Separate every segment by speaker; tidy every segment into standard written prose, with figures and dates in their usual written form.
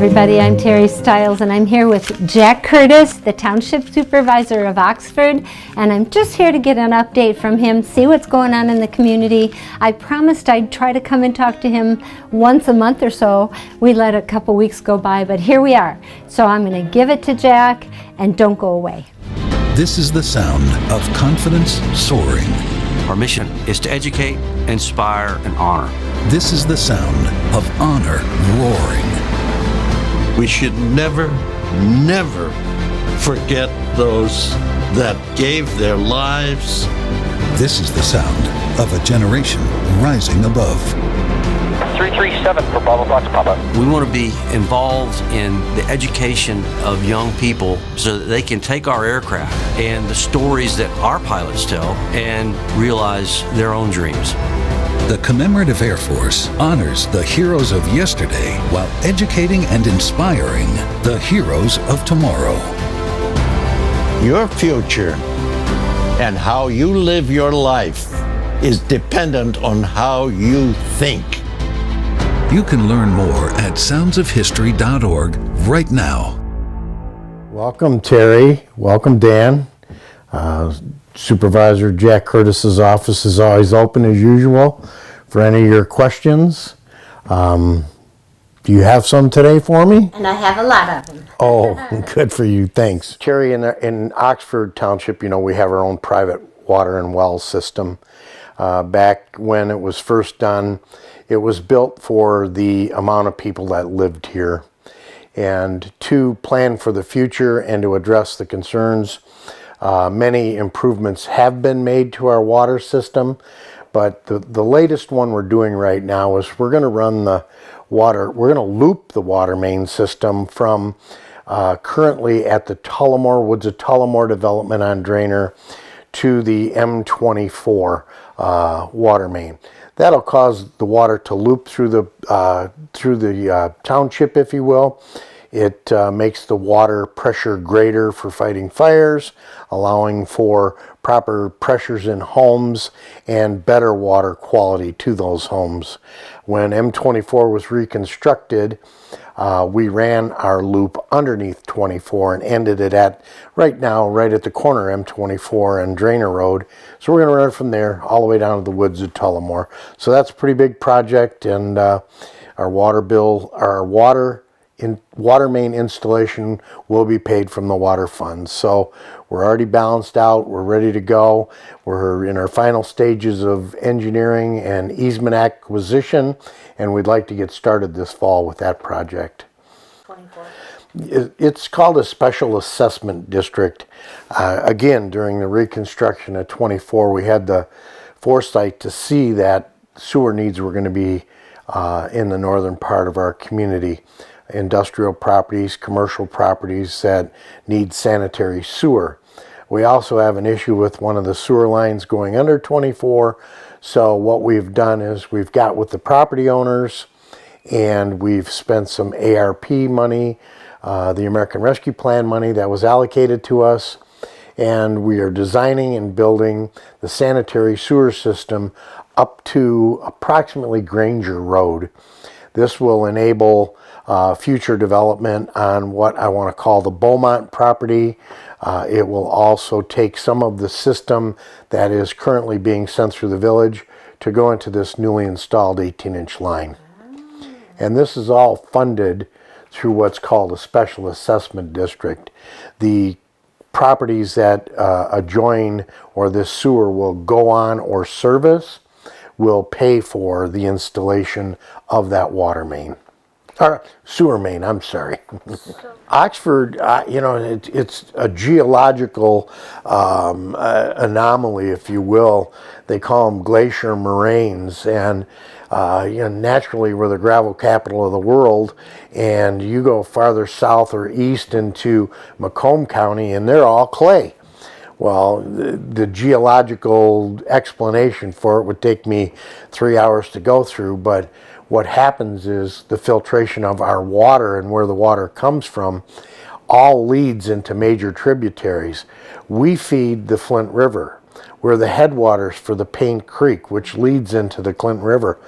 Speaker 1: everybody. I'm Terry Stiles, and I'm here with Jack Curtis, the Township Supervisor of Oxford, and I'm just here to get an update from him, see what's going on in the community. I promised I'd try to come and talk to him once a month or so. We let a couple weeks go by, but here we are. So I'm going to give it to Jack, and don't go away.
Speaker 2: This is the sound of confidence soaring.
Speaker 3: Our mission is to educate, inspire, and honor.
Speaker 2: This is the sound of honor roaring.
Speaker 4: We should never, never forget those that gave their lives.
Speaker 2: This is the sound of a generation rising above.
Speaker 5: 337 for Bravo Fox Papa.
Speaker 3: We want to be involved in the education of young people so that they can take our aircraft and the stories that our pilots tell and realize their own dreams.
Speaker 2: The Commemorative Air Force honors the heroes of yesterday while educating and inspiring the heroes of tomorrow.
Speaker 4: Your future and how you live your life is dependent on how you think.
Speaker 2: You can learn more at soundsofhistory.org right now.
Speaker 6: Welcome, Terry. Welcome, Dan. Supervisor Jack Curtis's office is always open as usual for any of your questions. Do you have some today for me?
Speaker 1: And I have a lot of them.
Speaker 6: Oh, good for you. Thanks. Terry, in Oxford Township, we have our own private water and well system. Back when it was first done, it was built for the amount of people that lived here. And to plan for the future and to address the concerns, many improvements have been made to our water system, but the latest one we're doing right now is we're going to run the water, we're going to loop the water main system from currently at the Woods of Tullamore development on Drainer to the M24 water main. That'll cause the water to loop through the township, if you will. It makes the water pressure greater for fighting fires, allowing for proper pressures in homes and better water quality to those homes. When M24 was reconstructed, we ran our loop underneath 24 and ended it right at the corner of M24 and Drainer Road. So we're going to run it from there all the way down to the Woods of Tullamore. So that's a pretty big project, and our water main installation will be paid from the water funds. So we're already balanced out. We're ready to go. We're in our final stages of engineering and easement acquisition, and we'd like to get started this fall with that project. 24. It's called a special assessment district. Again, during the reconstruction of 24, we had the foresight to see that sewer needs were going to be in the northern part of our community. Industrial properties, commercial properties that need sanitary sewer. We also have an issue with one of the sewer lines going under 24. So what we've done is we've got with the property owners, and we've spent some ARP money, the American Rescue Plan money that was allocated to us, and we are designing and building the sanitary sewer system up to approximately Granger Road. This will enable future development on what I want to call the Beaumont property. It will also take some of the system that is currently being sent through the village to go into this newly installed 18-inch line. And this is all funded through what's called a special assessment district. The properties that adjoin or this sewer will go on or service will pay for the installation of that water main. Or sewer main, I'm sorry. Oxford, it's a geological anomaly, if you will. They call them glacier moraines, and naturally we're the gravel capital of the world, and you go farther south or east into Macomb County, and they're all clay. Well, the geological explanation for it would take me 3 hours to go through, but what happens is the filtration of our water and where the water comes from all leads into major tributaries. We feed the Flint River. We're the headwaters for the Paint Creek, which leads into the Clinton River.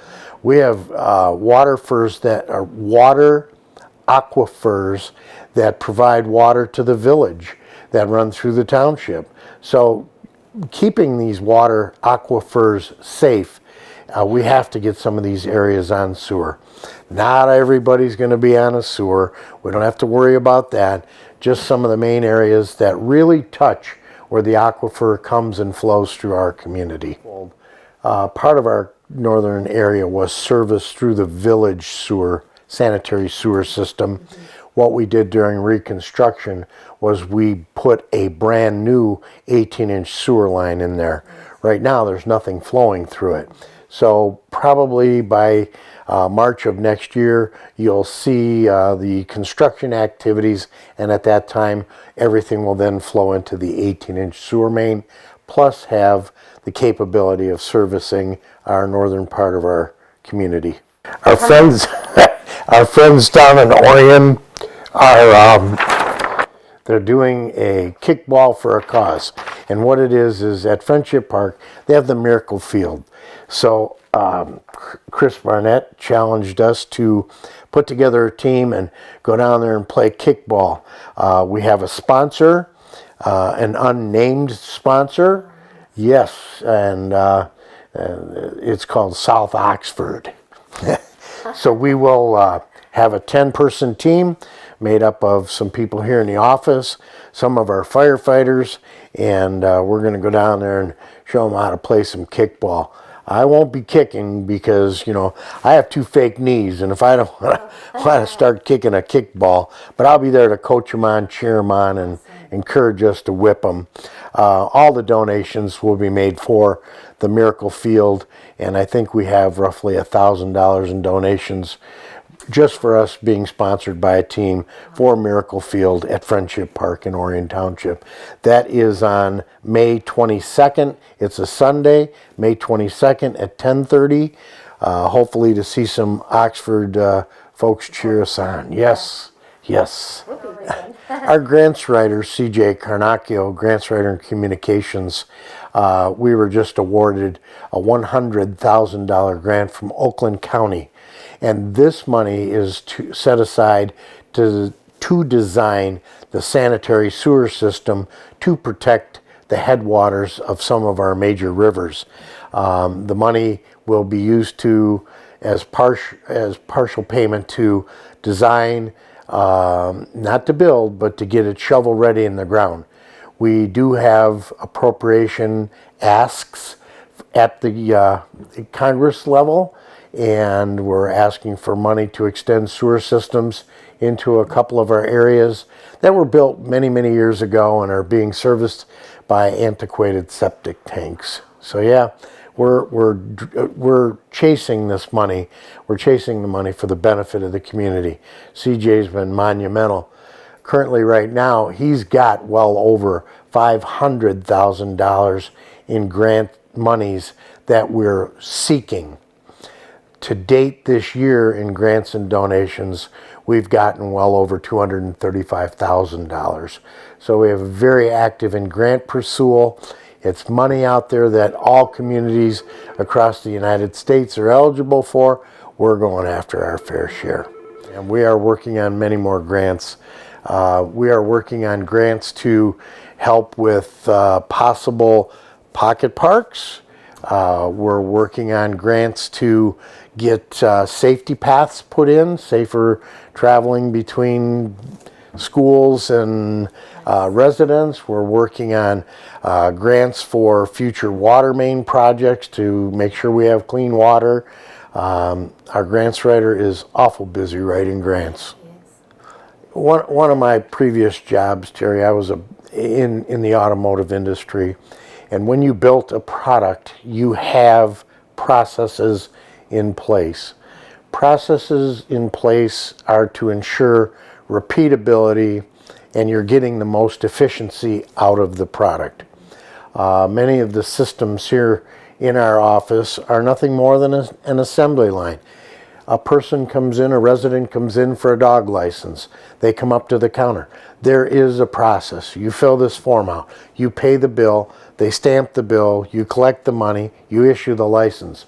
Speaker 6: We have water aquifers that provide water to the village that run through the township. So keeping these water aquifers safe, we have to get some of these areas on sewer. Not everybody's going to be on a sewer. We don't have to worry about that. Just some of the main areas that really touch where the aquifer comes and flows through our community. Part of our northern area was serviced through the village sewer, sanitary sewer system. What we did during reconstruction was we put a brand new 18-inch sewer line in there. Right now there's nothing flowing through it. So probably by March of next year, you'll see the construction activities, and at that time, everything will then flow into the 18-inch sewer main, plus have the capability of servicing our northern part of our community. Our friends, our friends down in Orion are they're doing a kickball for a cause, and what it is at Friendship Park they have the Miracle Field. So Chris Barnett challenged us to put together a team and go down there and play kickball. We have a sponsor, an unnamed sponsor, yes, and it's called South Oxford. So we will have a 10-person team made up of some people here in the office, some of our firefighters, and we're going to go down there and show them how to play some kickball. I won't be kicking because, you know, I have 2 fake knees, and if I don't want to start kicking a kickball, but I'll be there to coach them on, cheer them on, and encourage us to whip them. All the donations will be made for the Miracle Field, and I think we have roughly $1,000 in donations just for us being sponsored by a team for Miracle Field at Friendship Park in Orion Township. That is on May 22nd. It's a Sunday, May 22nd at 10:30. Hopefully to see some Oxford folks cheer us on. Yes, yes. Our grants writer, CJ Carnacchio, grants writer in communications, we were just awarded a $100,000 grant from Oakland County. And this money is set aside to design the sanitary sewer system to protect the headwaters of some of our major rivers. The money will be used as partial payment to design, not to build, but to get it shovel ready in the ground. We do have appropriation asks at the Congress level, and we're asking for money to extend sewer systems into a couple of our areas that were built many, many years ago and are being serviced by antiquated septic tanks. So yeah, we're chasing this money. We're chasing the money for the benefit of the community. CJ's been monumental. Currently, right now, he's got well over $500,000 in grant monies that we're seeking. To date this year in grants and donations, we've gotten well over $235,000. So we have a very active in grant pursuit. It's money out there that all communities across the United States are eligible for. We're going after our fair share. And we are working on many more grants. We are working on grants to help with possible pocket parks. We're working on grants to get safety paths put in, safer traveling between schools and residents. We're working on grants for future water main projects to make sure we have clean water. Our grants writer is awful busy writing grants. One of my previous jobs, Terry, I was in the automotive industry. And when you built a product, you have processes in place. Processes in place are to ensure repeatability and you're getting the most efficiency out of the product. Many of the systems here in our office are nothing more than an assembly line. A person comes in, a resident comes in for a dog license. They come up to the counter. There is a process. You fill this form out. You pay the bill. They stamp the bill. You collect the money. You issue the license.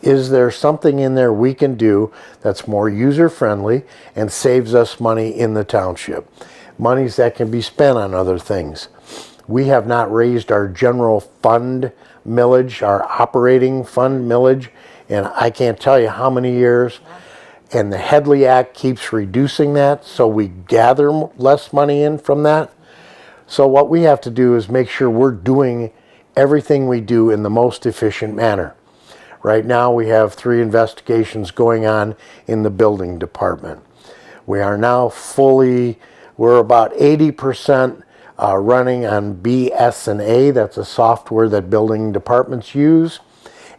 Speaker 6: is there something in there we can do that's more user-friendly and saves us money in the township? Monies that can be spent on other things. We have not raised our general fund millage, our operating fund millage, and I can't tell you how many years. And the Headley Act keeps reducing that, so we gather less money in from that. So what we have to do is make sure we're doing everything we do in the most efficient manner. Right now we have 3 investigations going on in the building department. We are now we're about 80% running on BS&A. That's a software that building departments use.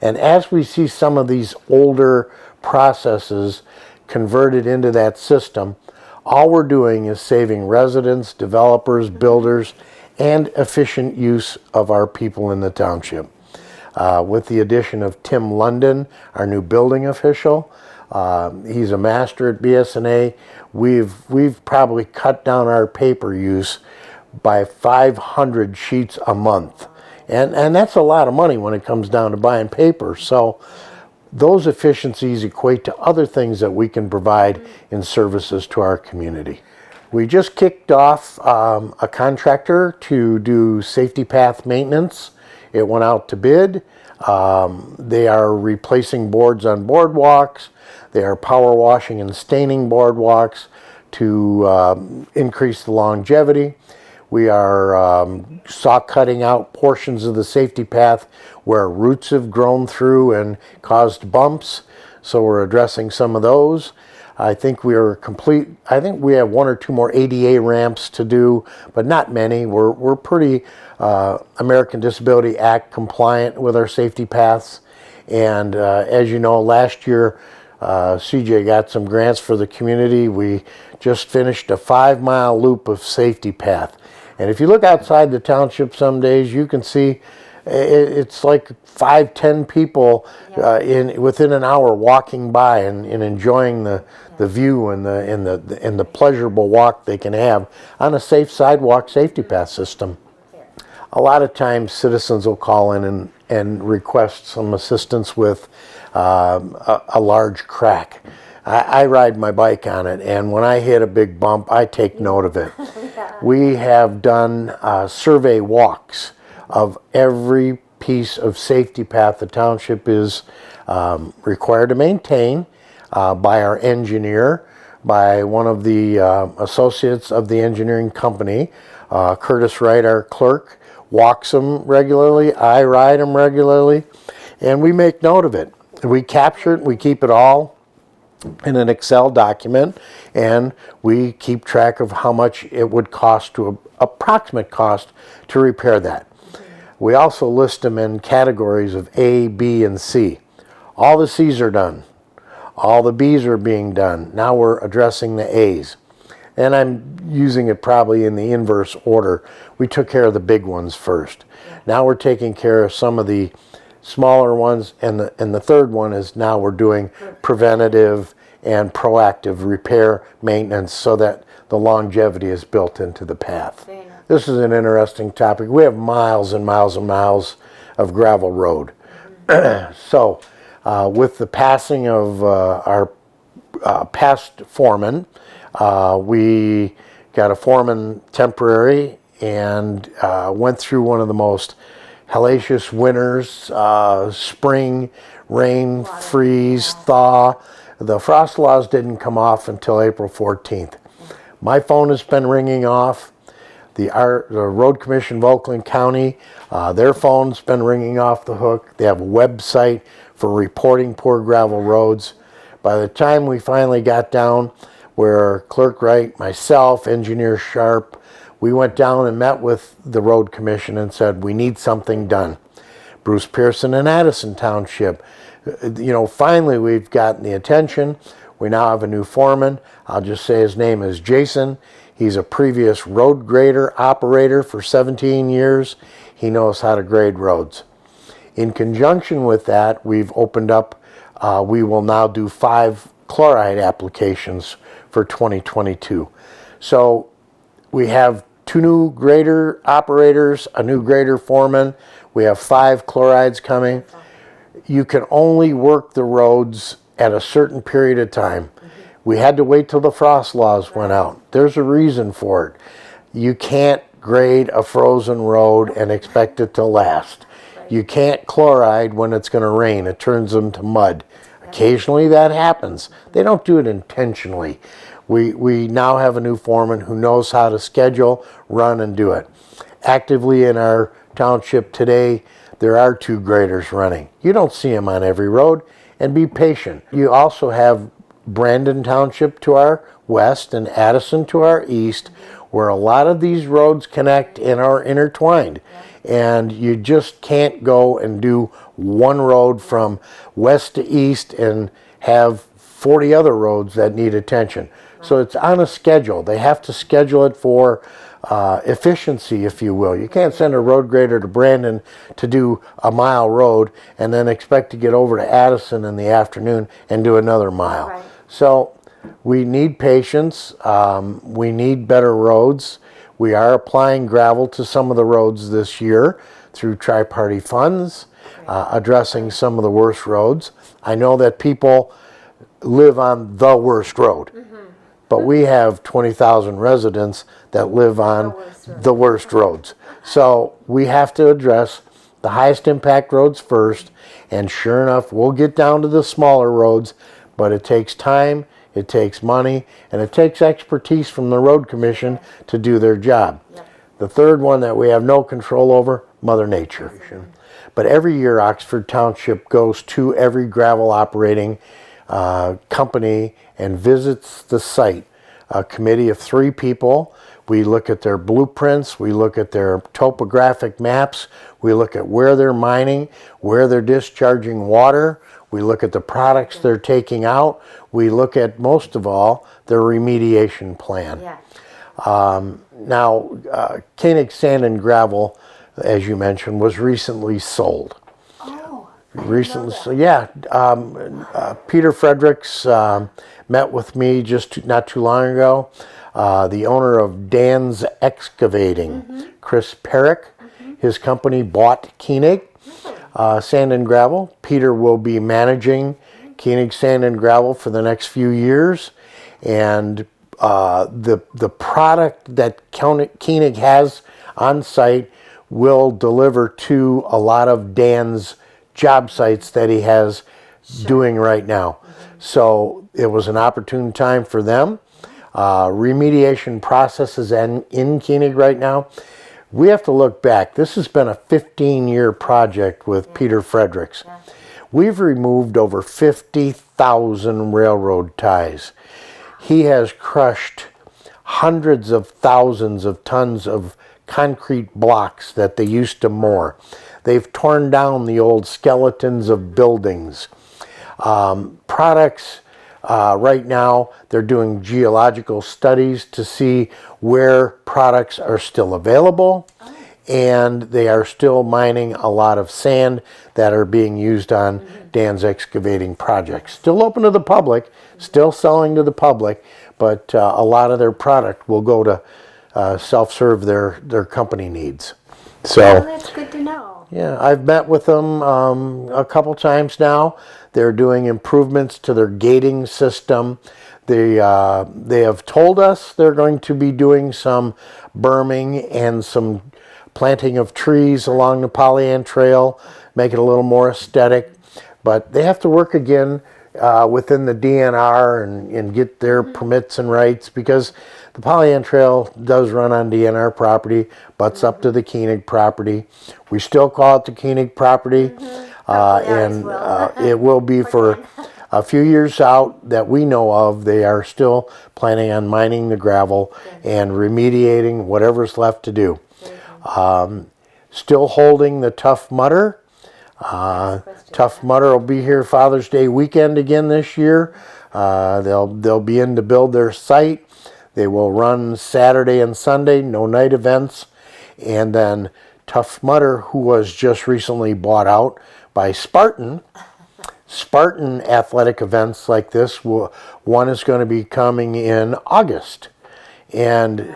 Speaker 6: And as we see some of these older processes converted into that system, all we're doing is saving residents, developers, builders, and efficient use of our people in the township. With the addition of Tim London, our new building official, he's a master at BS&A. We've probably cut down our paper use by 500 sheets a month. And that's a lot of money when it comes down to buying paper. So those efficiencies equate to other things that we can provide in services to our community. We just kicked off a contractor to do safety path maintenance. It went out to bid. They are replacing boards on boardwalks. They are power washing and staining boardwalks to increase the longevity. We are saw cutting out portions of the safety path where roots have grown through and caused bumps. So we're addressing some of those. I think we are complete. I think we have 1 or 2 more ADA ramps to do, but not many. We're pretty American Disability Act compliant with our safety paths. And as you know, last year CJ got some grants for the community. We just finished a 5-mile loop of safety path. And if you look outside the township some days, you can see it's like 5-10 people within an hour walking by and enjoying the view and the pleasurable walk they can have on a safe sidewalk safety path system. A lot of times citizens will call in and request some assistance with a large crack. I ride my bike on it, and when I hit a big bump, I take note of it. We have done survey walks of every piece of safety path the township is required to maintain by our engineer, by one of the associates of the engineering company. Curtis Wright, our clerk, walks them regularly. I ride them regularly, and we make note of it. We capture it, we keep it all in an Excel document, and we keep track of how much it would cost to approximate cost to repair that. We also list them in categories of A, B, and C. All the C's are done. All the B's are being done. Now we're addressing the A's. And I'm using it probably in the inverse order. We took care of the big ones first. Now we're taking care of some of the smaller ones, and the third one is now we're doing preventative and proactive repair maintenance so that the longevity is built into the path. This is an interesting topic. We have miles and miles and miles of gravel road. So with the passing of our past foreman, we got a foreman temporary and went through one of the most hellacious winters, spring, rain, freeze, thaw. The frost laws didn't come off until April 14th. My phone has been ringing off. The Road Commission of Oakland County, their phone's been ringing off the hook. They have a website for reporting poor gravel roads. By the time we finally got down where Clerk Wright, myself, Engineer Sharp, we went down and met with the Road Commission and said, we need something done. Bruce Pearson and Addison Township, finally we've gotten the attention. We now have a new foreman. I'll just say his name is Jason. He's a previous road grader operator for 17 years. He knows how to grade roads. In conjunction with that, we've opened up, we will now do 5 chloride applications for 2022. So we have 2 new grader operators, a new grader foreman. We have 5 chlorides coming. you can only work the roads at a certain period of time. We had to wait till the frost laws went out. There's a reason for it. You can't grade a frozen road and expect it to last. You can't chloride when it's going to rain. It turns them to mud. Occasionally that happens. They don't do it intentionally. We now have a new foreman who knows how to schedule, run, and do it. Actively in our township today, there are 2 graders running. You don't see them on every road, and be patient. You also have Brandon Township to our west and Addison to our east, where a lot of these roads connect and are intertwined. And you just can't go and do one road from west to east and have 40 other roads that need attention. So it's on a schedule. They have to schedule it for efficiency, if you will. You can't send a road grader to Brandon to do a mile road and then expect to get over to Addison in the afternoon and do another mile.
Speaker 1: Right.
Speaker 6: So we need patience. We need better roads. We are applying gravel to some of the roads this year through tri-party funds, addressing some of the worst roads. I know that people live on the worst road, but we have 20,000 residents that live on the worst roads. So we have to address the highest impact roads first, and sure enough, we'll get down to the smaller roads, but it takes time. It takes money, and it takes expertise from the road commission to do their job. The third one that we have no control over, Mother Nature. But every year, Oxford Township goes to every gravel operating company and visits the site. A committee of 3 people. We look at their blueprints, we look at their topographic maps, we look at where they're mining, where they're discharging water, we look at the products they're taking out, we look at, most of all, their remediation plan. Now, Koenig Sand and Gravel, as you mentioned, was recently sold. Recently, so yeah, Peter Fredericks met with me just not too long ago. The owner of Dan's Excavating, Chris Perrick, his company bought Koenig Sand and Gravel. Peter will be managing Koenig Sand and Gravel for the next few years, and the product that Koenig has on site will deliver to a lot of Dan's job sites that he has doing right now. So it was an opportune time for them. Remediation process is in Koenig right now. We have to look back. This has been a 15-year project with Peter Fredericks. We've removed over 50,000 railroad ties. He has crushed hundreds of thousands of tons of concrete blocks that they used to moor. They've torn down the old skeletons of buildings. Products, right now, they're doing geological studies to see where products are still available, and they are still mining a lot of sand that are being used on Dan's Excavating projects. Still open to the public, still selling to the public, but a lot of their product will go to self-serve their company needs. So
Speaker 1: that's good to know.
Speaker 6: yeah, I've met with them a couple times now. They're doing improvements to their gating system. They have told us they're going to be doing some berming and some planting of trees along the Pollyant Trail, make it a little more aesthetic. But they have to work again within the DNR and get their permits and rights, because the Pollyant Trail does run on DNR property, butts up to the Koenig property. We still call it the Koenig property, and it will be for a few years out that we know of. They are still planning on mining the gravel and remediating whatever's left to do. Still holding the Tough Mudder. Tough Mudder will be here Father's Day weekend again this year. They'll be in to build their site. They will run Saturday and Sunday, no night events. And then Tough Mudder, who was just recently bought out by Spartan. Spartan athletic events like this, one is going to be coming in August. And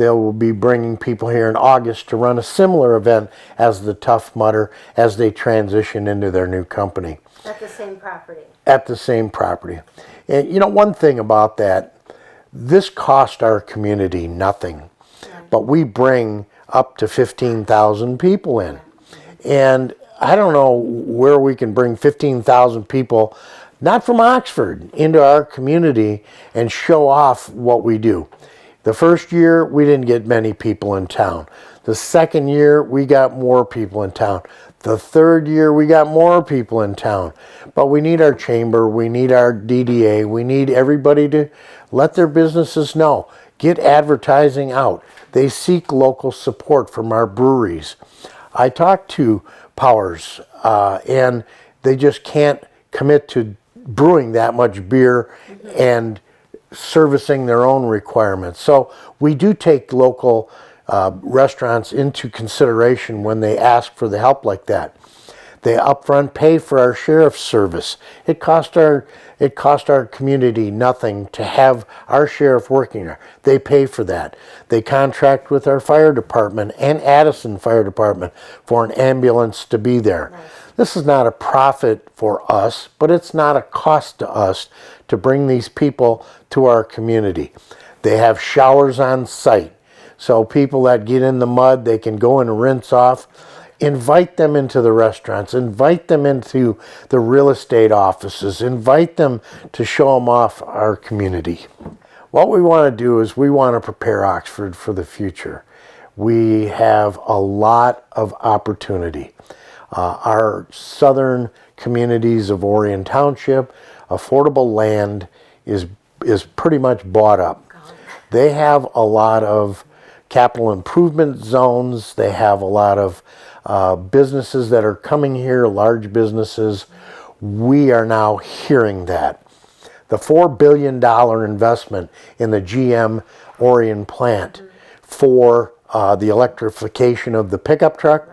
Speaker 6: They will be bringing people here in August to run a similar event as the Tough Mudder as they transition into their new company.
Speaker 1: At the same property.
Speaker 6: At the same property. And you know, one thing about that, this cost our community nothing, but we bring up to 15,000 people in. And I don't know where we can bring 15,000 people, not from Oxford, into our community and show off what we do. The first year, we didn't get many people in town. The second year, we got more people in town. The third year, we got more people in town. But we need our chamber, we need our DDA, we need everybody to let their businesses know. Get advertising out. They seek local support from our breweries. I talked to Powers, and they just can't commit to brewing that much beer and servicing their own requirements. So we do take local restaurants into consideration when they ask for the help like that. They upfront pay for our sheriff's service. It cost our community nothing to have our sheriff working there. They pay for that. They contract with our fire department and Addison Fire Department for an ambulance to be there. Nice. This is not a profit for us, but it's not a cost to us to bring these people to our community. They have showers on site. So people that get in the mud, they can go and rinse off. Invite them into the restaurants. Invite them into the real estate offices. Invite them to show them off our community. What we want to do is we want to prepare Oxford for the future. We have a lot of opportunity. Our southern communities of Oxford Township, affordable land is pretty much bought up. They have a lot of capital improvement zones. They have a lot of businesses that are coming here, large businesses. We are now hearing that. The $4 billion investment in the GM Orion plant for the electrification of the pickup truck.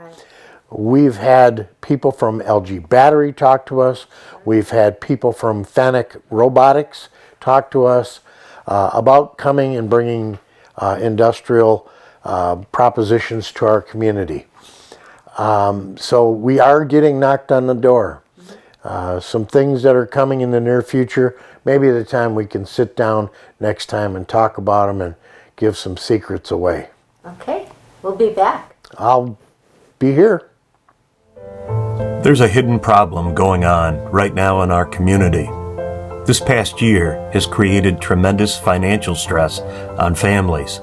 Speaker 6: We've had people from LG Battery talk to us. We've had people from Fennec Robotics talk to us about coming and bringing industrial propositions to our community. So we are getting knocked on the door. Some things that are coming in the near future, maybe at a time we can sit down next time and talk about them and give some secrets away.
Speaker 1: Okay, we'll be back.
Speaker 6: I'll be here.
Speaker 7: There's a hidden problem going on right now in our community. This past year has created tremendous financial stress on families.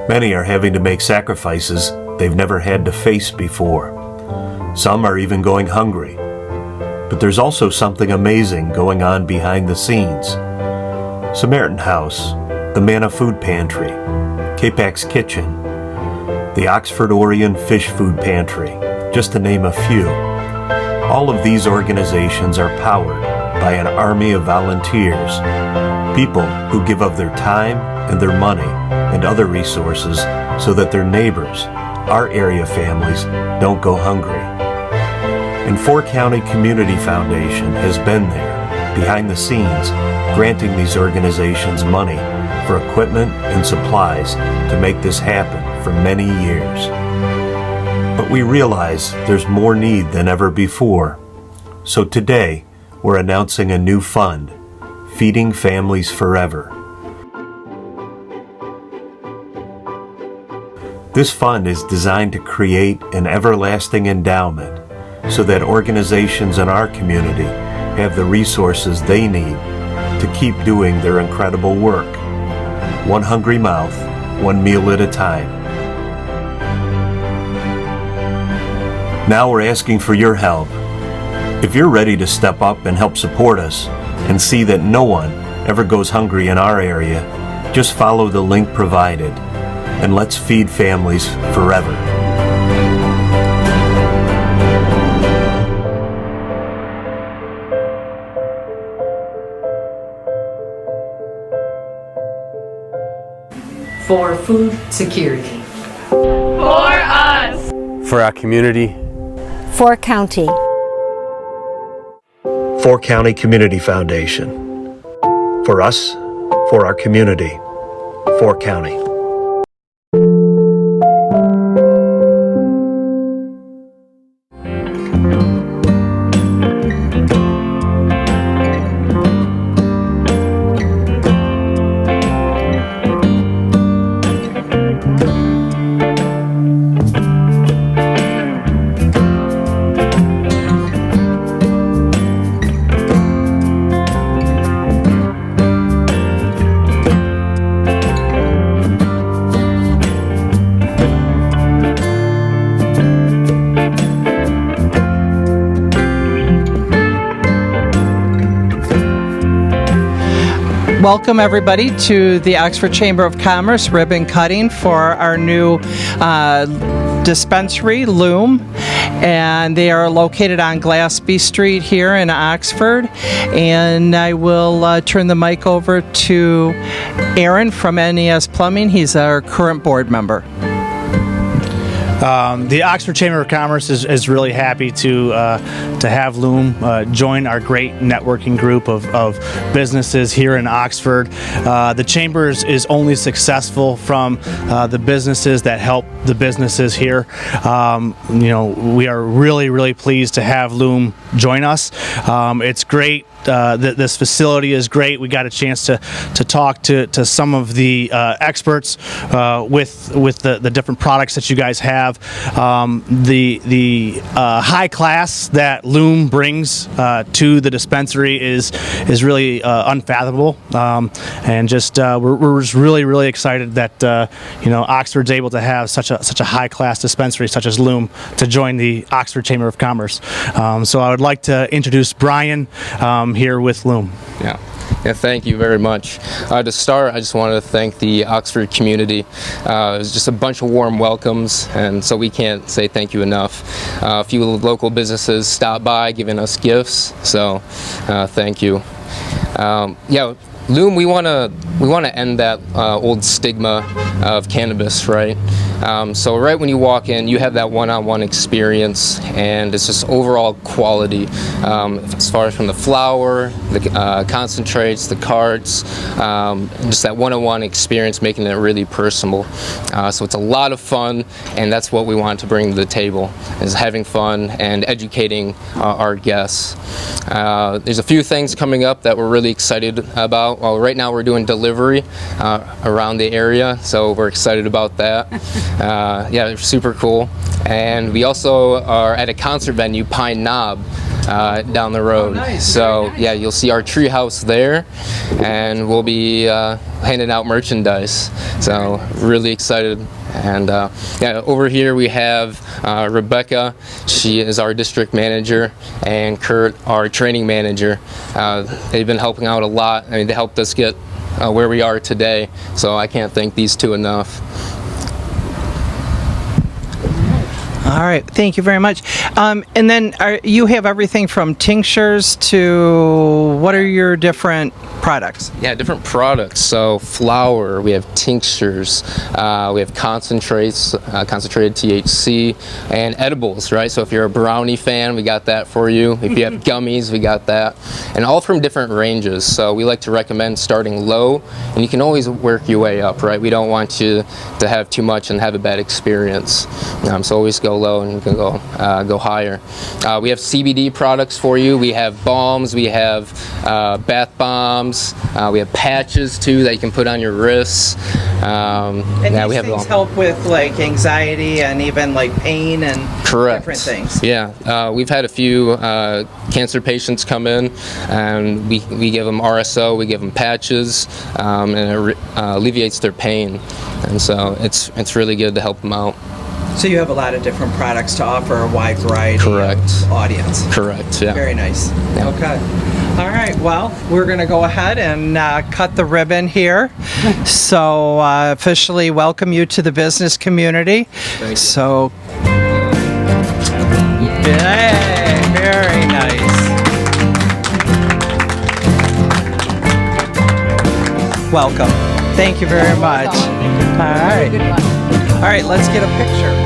Speaker 7: Many are having to make sacrifices they've never had to face before. Some are even going hungry. But there's also something amazing going on behind the scenes. Samaritan House, the Manna Food Pantry, Capex Kitchen, the Oxford Orion Fish Food Pantry, just to name a few. All of these organizations are powered by an army of volunteers, people who give of their time and their money and other resources so that their neighbors, our area families, don't go hungry. And Four County Community Foundation has been there, behind the scenes, granting these organizations money for equipment and supplies to make this happen for many years. But we realize there's more need than ever before. So today, we're announcing a new fund, Feeding Families Forever. This fund is designed to create an everlasting endowment so that organizations in our community have the resources they need to keep doing their incredible work. One hungry mouth, one meal at a time. Now we're asking for your help. If you're ready to step up and help support us and see that no one ever goes hungry in our area, just follow the link provided and let's feed families forever.
Speaker 8: For food security.
Speaker 9: For us.
Speaker 10: For our community.
Speaker 1: For County.
Speaker 7: Four County Community Foundation. For us, for our community, for County.
Speaker 10: welcome everybody to the Oxford Chamber of Commerce ribbon cutting for our new dispensary, Loom, and they are located on Glassby Street here in Oxford. And I will turn the mic over to Aaron from NES Plumbing. He's our current board member.
Speaker 11: The Oxford Chamber of Commerce is really happy to have Loom join our great networking group of businesses here in Oxford. The Chamber is only successful from the businesses that help the businesses here. We are really pleased to have Loom join us. It's great. This facility is great. We got a chance to talk to some of the experts with the different products that you guys have. The high class that Loom brings to the dispensary is really unfathomable, and just we're just really excited that Oxford's able to have such a high class dispensary such as Loom to join the Oxford Chamber of Commerce. So I would like to introduce Brian here with Loom.
Speaker 12: Yeah, thank you very much. To start, I just wanted to thank the Oxford community. It was just a bunch of warm welcomes, and so we can't say thank you enough. A few local businesses stopped by giving us gifts, so thank you. Loom, we want to end that old stigma of cannabis, right? So right when you walk in, you have that one-on-one experience, and it's just overall quality, as far as from the flower, the concentrates, the carts, just that one-on-one experience, making it really personal. So it's a lot of fun, and that's what we want to bring to the table, is having fun and educating our guests. There's a few things coming up that we're really excited about. Well, right now we're doing delivery around the area, so we're excited about that. They're super cool. And we also are at a concert venue, Pine Knob, down the road. Oh, nice. So nice. You'll see our tree house there, and we'll be handing out merchandise. So really excited. And over here we have Rebecca. She is our district manager, and Kurt, our training manager. They've been helping out a lot. I mean, they helped us get where we are today. So I can't thank these two enough.
Speaker 10: All right, thank you very much. And then you have everything from tinctures to what are your different products?
Speaker 12: Yeah, different products. So flour, we have tinctures, we have concentrates, concentrated THC, and edibles, right? So if you're a brownie fan, we got that for you. If you have gummies, we got that. And all from different ranges. So we like to recommend starting low, and you can always work your way up, right? We don't want you to have too much and have a bad experience. So always go low, and you can go higher. We have CBD products for you. We have balms. We have bath bombs. We have patches too that you can put on your wrists.
Speaker 10: And these
Speaker 12: we have
Speaker 10: things help with like anxiety and even like pain and different things.
Speaker 12: Yeah, we've had a few cancer patients come in, and we give them RSO. We give them patches, and it alleviates their pain. And so it's really good to help them out.
Speaker 10: So you have a lot of different products to offer a wide variety of audience.
Speaker 12: Correct, yeah.
Speaker 10: Very nice.
Speaker 12: Yeah.
Speaker 10: Okay. All right, well, we're going to go ahead and cut the ribbon here. So officially welcome you to the business community.
Speaker 12: Thank you.
Speaker 10: So, yay, very nice. Welcome. Thank you very much. All right. All right, let's get a picture.